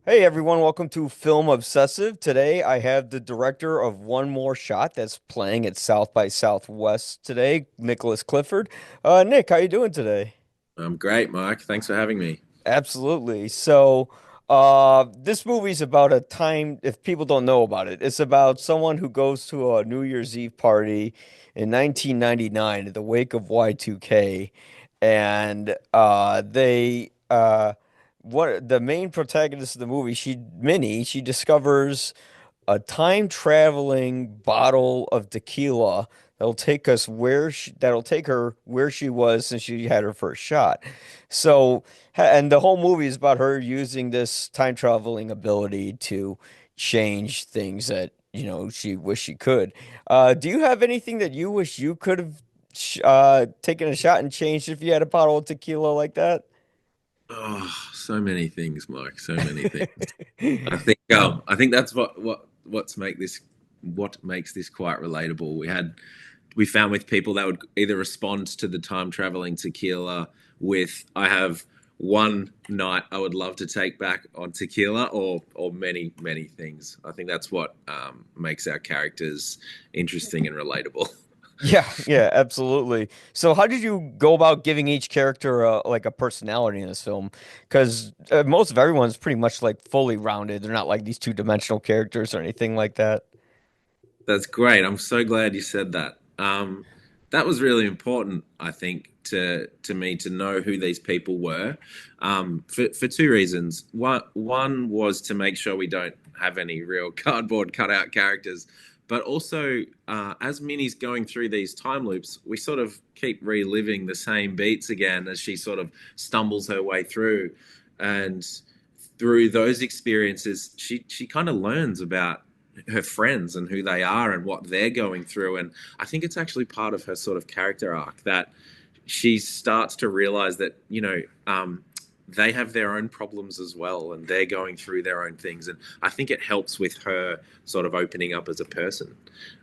Hey everyone, welcome to Film Obsessive. Today I have the director of One More Shot that's playing at South by Southwest today, Nicholas Clifford. Nick, how you doing today? I'm great, Mark. Thanks for having me. Absolutely. This movie's about a time, if people don't know about it, it's about someone who goes to a New Year's Eve party in 1999 in the wake of Y2K. And what the main protagonist of the movie, she discovers a time traveling bottle of tequila that'll take her where she was since she had her first shot. And the whole movie is about her using this time traveling ability to change things that, she wished she could. Do you have anything that you wish you could have taken a shot and changed if you had a bottle of tequila like that? Oh, so many things, Mark. So many things. I think that's what makes this quite relatable. We found with people that would either respond to the time traveling tequila with I have one night I would love to take back on tequila or many things. I think that's what makes our characters interesting and relatable. Yeah, yeah, absolutely. So how did you go about giving each character like a personality in this film? Because most of everyone's pretty much like fully rounded. They're not like these two-dimensional characters or anything like that. That's great. I'm so glad you said that. That was really important, I think, to me to know who these people were, for two reasons. One was to make sure we don't have any real cardboard cutout characters, but also as Minnie's going through these time loops, we sort of keep reliving the same beats again as she sort of stumbles her way through, and through those experiences, she kind of learns about her friends and who they are and what they're going through. And I think it's actually part of her sort of character arc that she starts to realize that, they have their own problems as well and they're going through their own things. And I think it helps with her sort of opening up as a person.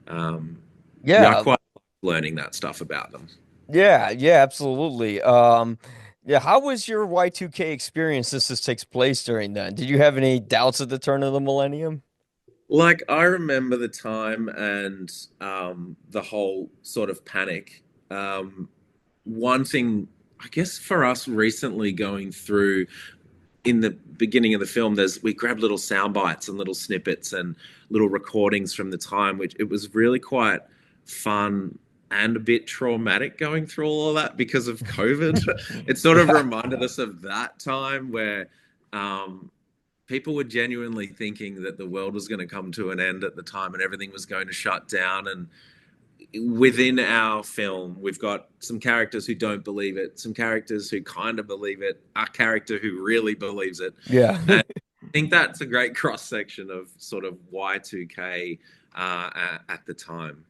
Um, yeah, I Yeah, quite like learning that stuff about them. yeah, yeah, absolutely. Yeah, how was your Y2K experience since this takes place during then? Did you have any doubts at the turn of the millennium? Like I remember the time and the whole sort of panic. One thing, I guess, for us recently going through in the beginning of the film, there's we grabbed little sound bites and little snippets and little recordings from the time, which it was really quite fun and a bit traumatic going through all of that because of COVID. It sort of Yeah. reminded us of that time where um, people were genuinely thinking that the world was going to come to an end at the time and everything was going to shut down. And within our film, we've got some characters who don't believe it, some characters who kind of believe it, a character who really believes it. Yeah. And I think that's a great cross section of sort of Y2K at the time.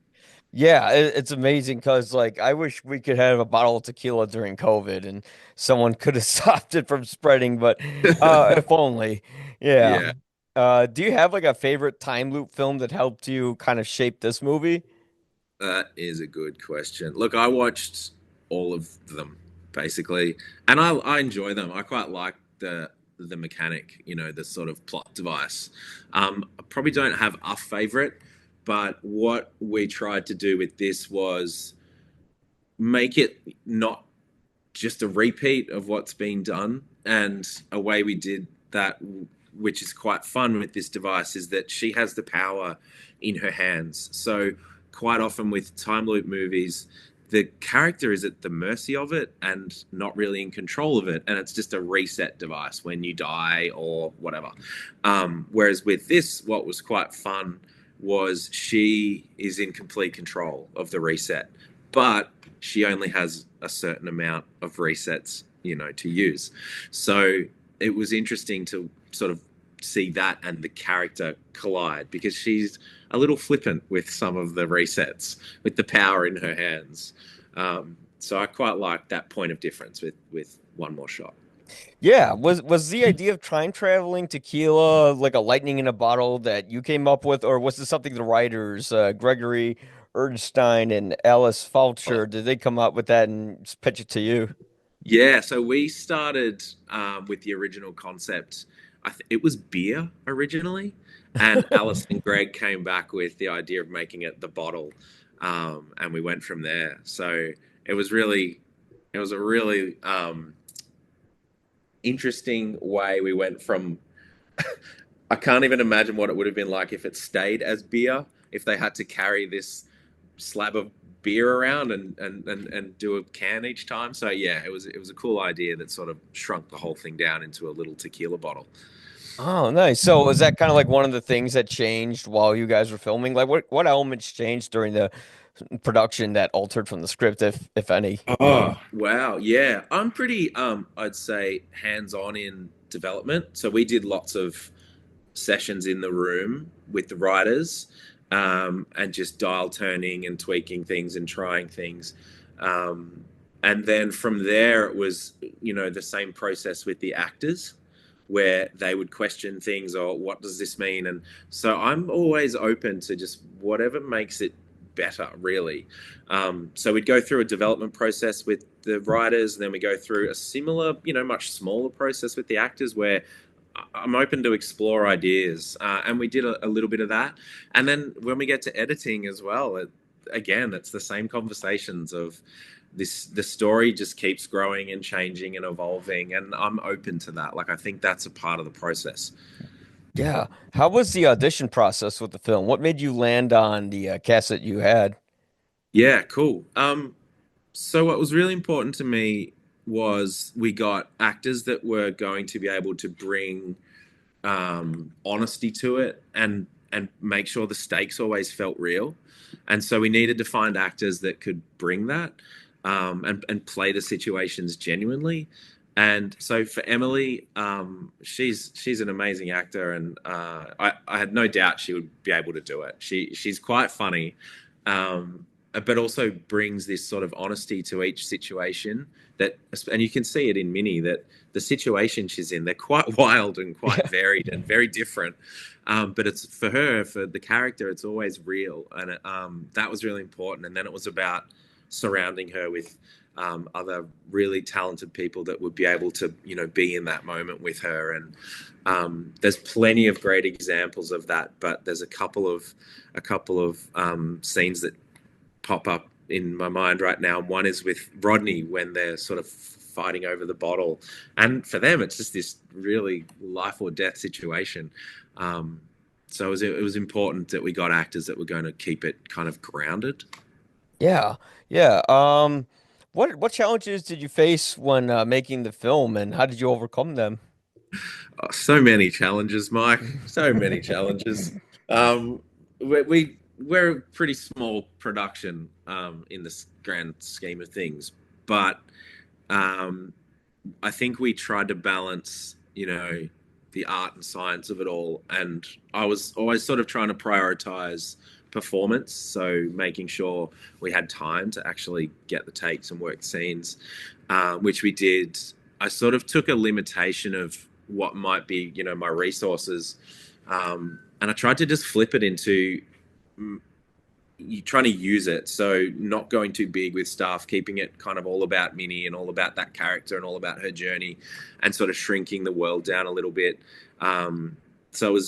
Yeah, it's amazing because like I wish we could have a bottle of tequila during COVID and someone could have stopped it from spreading, but if only. Yeah. Yeah, Do you have like a favorite time loop film that helped you kind of shape this movie? that is a good question. Look, I watched all of them basically, and I enjoy them. I quite like the mechanic, the sort of plot device. I probably don't have a favorite, but what we tried to do with this was make it not just a repeat of what's been done. And a way we did that, which is quite fun with this device, is that she has the power in her hands. So, quite often with time loop movies, the character is at the mercy of it and not really in control of it. And it's just a reset device when you die or whatever. Whereas with this, what was quite fun was she is in complete control of the reset, but she only has a certain amount of resets, to use. So it was interesting to sort of see that and the character collide because she's a little flippant with some of the resets with the power in her hands. So I quite like that point of difference with one more shot. Yeah, was the idea of time traveling tequila like a lightning in a bottle that you came up with, or was it something the writers, Gregory Ernstein and Alice Fulcher, did they come up with that and just pitch it to you? Yeah, so we started with the original concept. it was beer originally, and Alice and Greg came back with the idea of making it the bottle, and we went from there. So it was really, it was a really interesting way we went from. I can't even imagine what it would have been like if it stayed as beer, if they had to carry this slab of beer around and do a can each time. So yeah, it was a cool idea that sort of shrunk the whole thing down into a little tequila bottle. Oh, nice. So was that kind of like one of the things that changed while you guys were filming? Like what elements changed during the production that altered from the script, if any? Oh, wow. Yeah. I'm pretty I'd say hands-on in development. So we did lots of sessions in the room with the writers, and just dial turning and tweaking things and trying things. Um, and then from there, it was, the same process with the actors where they would question things or what does this mean? And so I'm always open to just whatever makes it better, really. So we'd go through a development process with the writers, and then we go through a similar, much smaller process with the actors where I'm open to explore ideas, and we did a little bit of that. And then when we get to editing as well, again, it's the same conversations of this. The story just keeps growing and changing and evolving, and I'm open to that. Like I think that's a part of the process. Yeah. How was the audition process with the film? What made you land on the cast that you had? Yeah, cool. So what was really important to me was we got actors that were going to be able to bring honesty to it and make sure the stakes always felt real. And so we needed to find actors that could bring that, and play the situations genuinely. And so for Emily, she's an amazing actor, and I had no doubt she would be able to do it. She's quite funny, but also brings this sort of honesty to each situation that, and you can see it in Minnie that the situation she's in, they're quite wild and quite Yeah. varied and very different. But it's for her, for the character, it's always real, and that was really important. And then it was about surrounding her with other really talented people that would be able to, be in that moment with her. And there's plenty of great examples of that, but there's a couple of scenes that pop up in my mind right now. One is with Rodney when they're sort of fighting over the bottle, and for them, it's just this really life or death situation. Um, so it was important that we got actors that were going to keep it kind of grounded. Yeah. Yeah. What challenges did you face when making the film, and how did you overcome them? Oh, so many challenges, Mike. So many challenges. We're a pretty small production, in the grand scheme of things, but um, I think we tried to balance, the art and science of it all. And I was always sort of trying to prioritize performance. So making sure we had time to actually get the takes and work scenes, which we did. I sort of took a limitation of what might be, my resources. And I tried to just flip it into you trying to use it. So not going too big with stuff, keeping it kind of all about Minnie and all about that character and all about her journey, and sort of shrinking the world down a little bit. So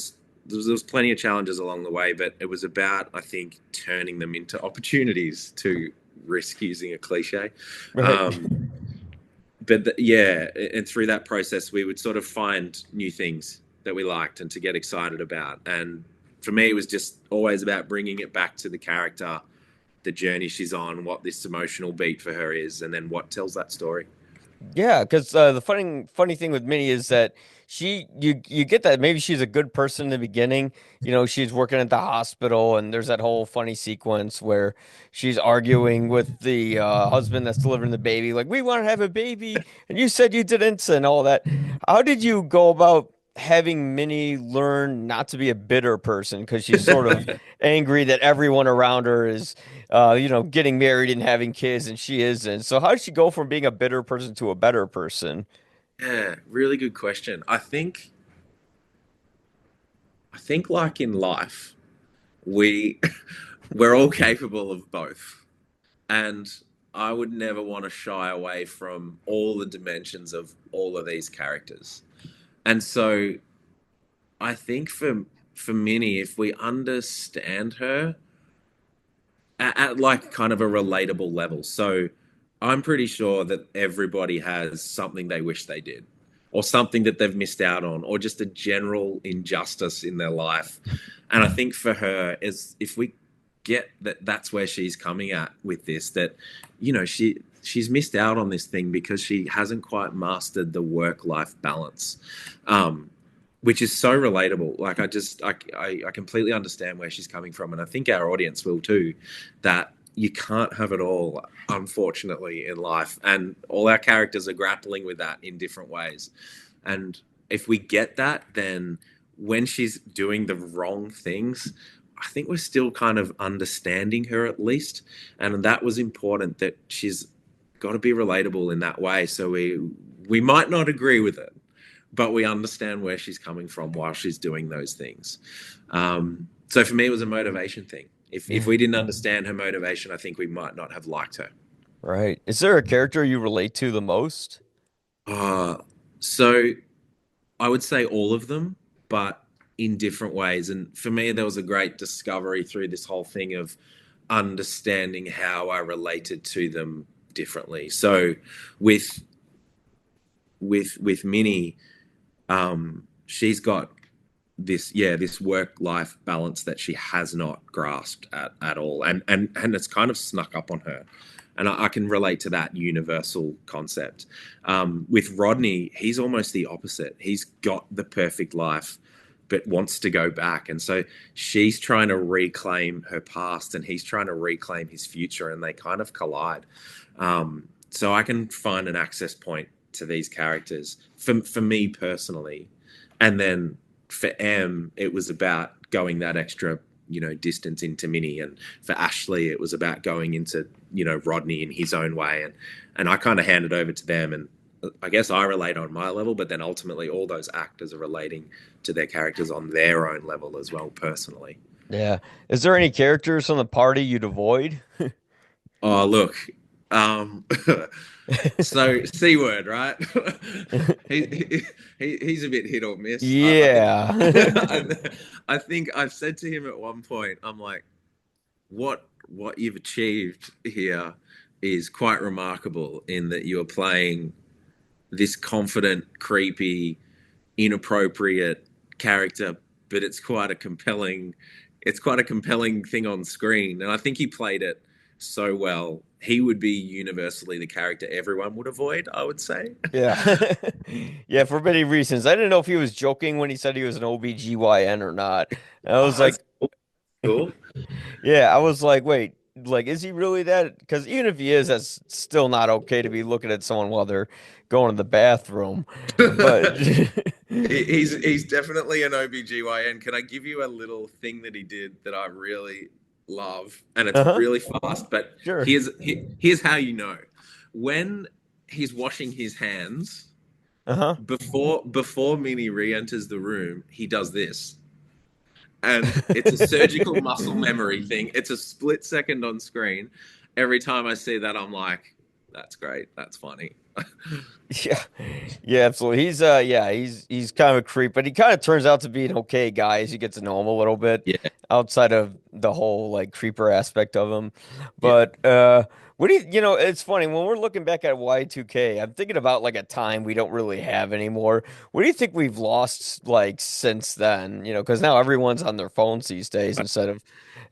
there was plenty of challenges along the way, but it was about, I think, turning them into opportunities, to risk using a cliche. Right. Um, yeah, and through that process, we would sort of find new things that we liked and to get excited about. And for me, it was just always about bringing it back to the character, the journey she's on, what this emotional beat for her is, and then what tells that story. Yeah, because the funny thing with Minnie is that you get that maybe she's a good person in the beginning. You know, she's working at the hospital, and there's that whole funny sequence where she's arguing with the husband that's delivering the baby, like we want to have a baby, and you said you didn't, and all that. How did you go about having Minnie learn not to be a bitter person because she's sort of angry that everyone around her is getting married and having kids, and she isn't. So how did she go from being a bitter person to a better person? Yeah, really good question. I think like in life, we we're all capable of both. And I would never want to shy away from all the dimensions of all of these characters. And so I think for Minnie, if we understand her at like kind of a relatable level. So I'm pretty sure that everybody has something they wish they did, or something that they've missed out on, or just a general injustice in their life. And I think for her, is if we get that that's where she's coming at with this, that she's missed out on this thing because she hasn't quite mastered the work life balance. Um, which is so relatable. Like I completely understand where she's coming from, and I think our audience will too. That you can't have it all, unfortunately, in life, and all our characters are grappling with that in different ways. And if we get that, then when she's doing the wrong things, I think we're still kind of understanding her at least, and that was important. That she's got to be relatable in that way. So we might not agree with it, but we understand where she's coming from while she's doing those things. So for me, it was a motivation thing. If Yeah. we didn't understand her motivation, I think we might not have liked her. Right. Is there a character you relate to the most? Uh, so I would say all of them, but in different ways. And for me, there was a great discovery through this whole thing of understanding how I related to them differently. So with with Minnie, she's got this work life balance that she has not grasped at all, and it's kind of snuck up on her, and I can relate to that universal concept. With Rodney, he's almost the opposite. He's got the perfect life but wants to go back, and so she's trying to reclaim her past and he's trying to reclaim his future, and they kind of collide. So I can find an access point to these characters for me personally, and then for M, it was about going that extra, distance into Minnie, and for Ashley, it was about going into, Rodney in his own way, and I kind of handed over to them, and I guess I relate on my level, but then ultimately all those actors are relating to their characters on their own level as well, personally. Yeah. Is there any characters on the party you'd avoid? Oh, look, um, so C word, right? He's a bit hit or miss. I think Yeah. I think I've said to him at one point, I'm like, what you've achieved here is quite remarkable in that you're playing this confident, creepy, inappropriate character, but it's quite a compelling thing on screen. And I think he played it so well. He would be universally the character everyone would avoid, I would say. Yeah. Yeah, for many reasons. I didn't know if he was joking when he said he was an OBGYN or not. I was Oh, that's like, cool. yeah, I was like, wait, like, is he really that? Because even if he is, that's still not okay to be looking at someone while they're going to the bathroom. But He's definitely an OBGYN. Can I give you a little thing that he did that I really love? And it's uh-huh, really fast, but sure. here's how you know. When he's washing his hands, Uh-huh. before Minnie re-enters the room, he does this. And it's a surgical muscle memory thing. It's a split second on screen. Every time I see that, I'm like, that's great. That's funny. Yeah. Yeah, absolutely. He's kind of a creep, but he kind of turns out to be an okay guy as you get to know him a little bit Yeah, outside of the whole like creeper aspect of him. yeah. But what do it's funny when we're looking back at Y2K, I'm thinking about like a time we don't really have anymore. What do you think we've lost like since then? Because now everyone's on their phones these days instead of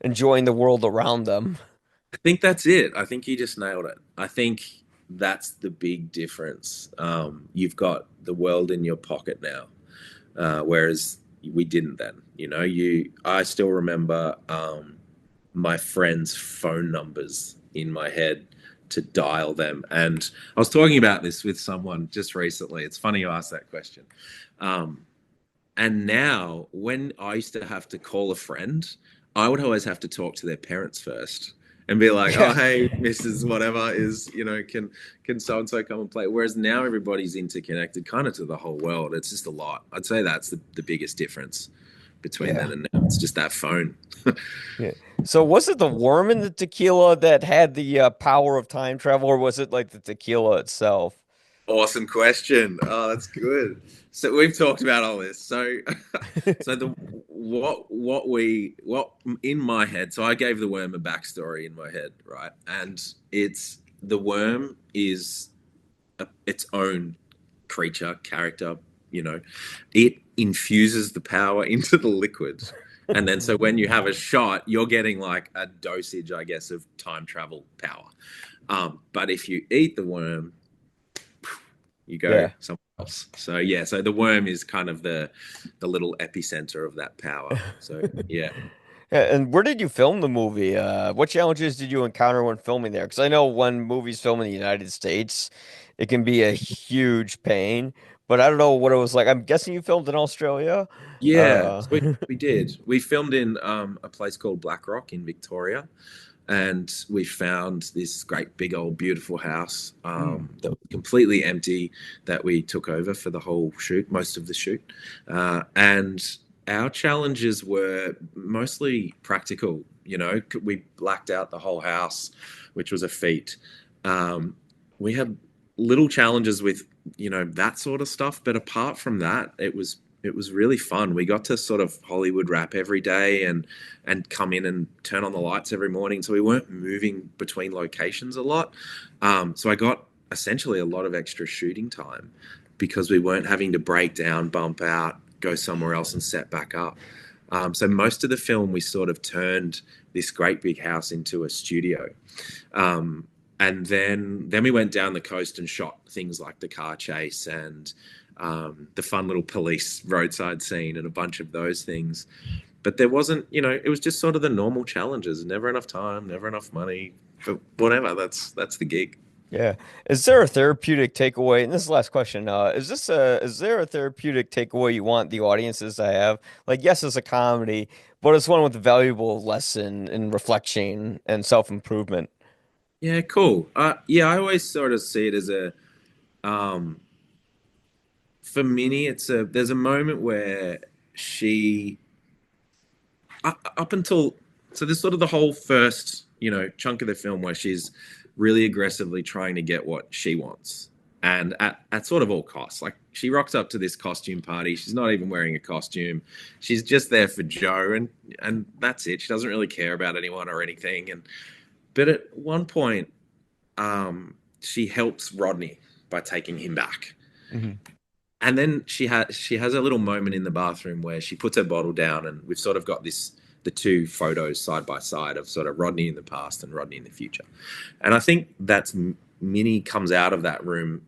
enjoying the world around them. I think that's it. I think you just nailed it. I think that's the big difference. You've got the world in your pocket now, whereas we didn't then. I still remember my friends' phone numbers in my head to dial them. And I was talking about this with someone just recently. It's funny you asked that question. Um, and now, when I used to have to call a friend, I would always have to talk to their parents first and be like, "Oh, Yeah. hey, Mrs. Whatever is, can so and so come and play?" Whereas now everybody's interconnected, kind of to the whole world. It's just a lot. I'd say that's the biggest difference between Yeah. then and now. It's just that phone. Yeah. So was it the worm in the tequila that had the power of time travel, or was it like the tequila itself? Awesome question. Oh, that's good. So we've talked about all this. So, so the what in my head. So I gave the worm a backstory in my head, right? And it's the worm is its own creature, character. You know, it infuses the power into the liquid, and then so when you have a shot, you're getting like a dosage, I guess, of time travel power. But if you eat the worm, you go Yeah. somewhere else. So yeah, so the worm is kind of the little epicenter of that power. So yeah. Yeah, and where did you film the movie? What challenges did you encounter when filming there? Because I know when movies film in the United States, it can be a huge pain, but I don't know what it was like. I'm guessing you filmed in Australia. Yeah, Uh, so we did. We filmed in a place called Black Rock in Victoria, and we found this great big old beautiful house mm, that was completely empty that we took over for the whole shoot, most of the shoot. And our challenges were mostly practical. You know, we blacked out the whole house, which was a feat. Um, we had little challenges with, you know, that sort of stuff, but apart from that, it was really fun. We got to sort of Hollywood wrap every day and come in and turn on the lights every morning. So we weren't moving between locations a lot. So I got essentially a lot of extra shooting time because we weren't having to break down, bump out, go somewhere else and set back up. So most of the film, we sort of turned this great big house into a studio. And then we went down the coast and shot things like the car chase and the fun little police roadside scene and a bunch of those things. But there wasn't, you know, it was just sort of the normal challenges. Never enough time, never enough money, but whatever. That's the gig. yeah. Is there a therapeutic takeaway? And this is the last question. Is there a therapeutic takeaway you want the audiences to have? Like, yes, it's a comedy, but it's one with a valuable lesson in reflection and self-improvement. Yeah, cool. Yeah, I always sort of see it as a um, for Minnie, it's a there's a moment where she up until so there's sort of the whole first chunk of the film where she's really aggressively trying to get what she wants and at sort of all costs. Like she rocks up to this costume party, she's not even wearing a costume, she's just there for Joe, and that's it. She doesn't really care about anyone or anything. And but at one point she helps Rodney by taking him back. Hmm. And then she has a little moment in the bathroom where she puts her bottle down, and we've sort of got the two photos side by side of sort of Rodney in the past and Rodney in the future. And I think that's Minnie comes out of that room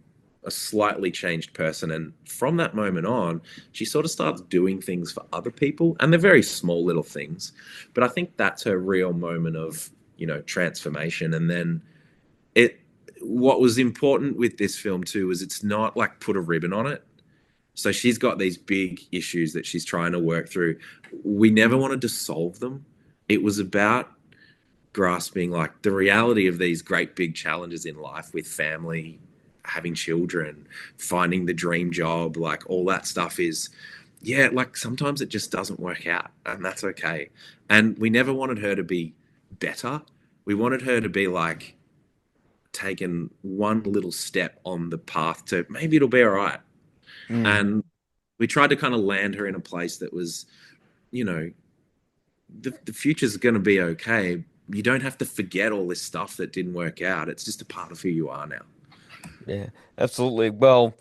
a slightly changed person, and from that moment on, she sort of starts doing things for other people, and they're very small little things, but I think that's her real moment of transformation. And then it what was important with this film too is it's not like put a ribbon on it. So she's got these big issues that she's trying to work through. We never wanted to solve them. It was about grasping like the reality of these great big challenges in life with family, having children, finding the dream job, like all that stuff is, yeah, like sometimes it just doesn't work out, and that's okay. And we never wanted her to be better. We wanted her to be like taken one little step on the path to maybe it'll be all right. Mm. And we tried to kind of land her in a place that was, you know, the future's going to be okay. You don't have to forget all this stuff that didn't work out. It's just a part of who you are now. Yeah, absolutely. Well,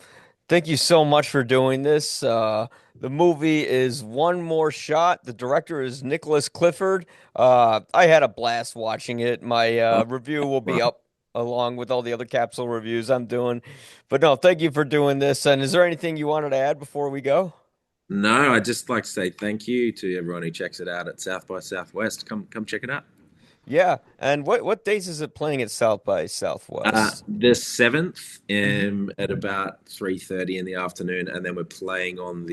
thank you so much for doing this. The movie is One More Shot. The director is Nicholas Clifford. I had a blast watching it. My Oh, review will be up along with all the other capsule reviews I'm doing. But no, thank you for doing this. And is there anything you wanted to add before we go? no, I'd just like to say thank you to everyone who checks it out at South by Southwest. Come check it out. Yeah. And what days is it playing at South by Southwest? The 7th Mhm. at about 3:30 in the afternoon, and then we're playing on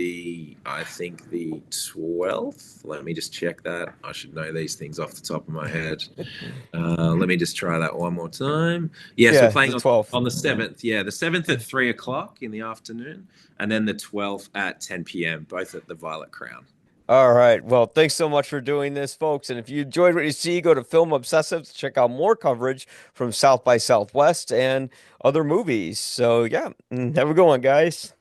I think the 12th. Let me just check that. I should know these things off the top of my head. Let me just try that one more time. Yes, we're Yeah, playing the 12th. on the 7th. Yeah, the 7th at 3 o'clock in the afternoon, and then the 12th at 10 p.m., both at the Violet Crown. All right. Well, thanks so much for doing this, folks. And if you enjoyed what you see, go to Film Obsessive to check out more coverage from South by Southwest and other movies. So, yeah, have a good one, guys.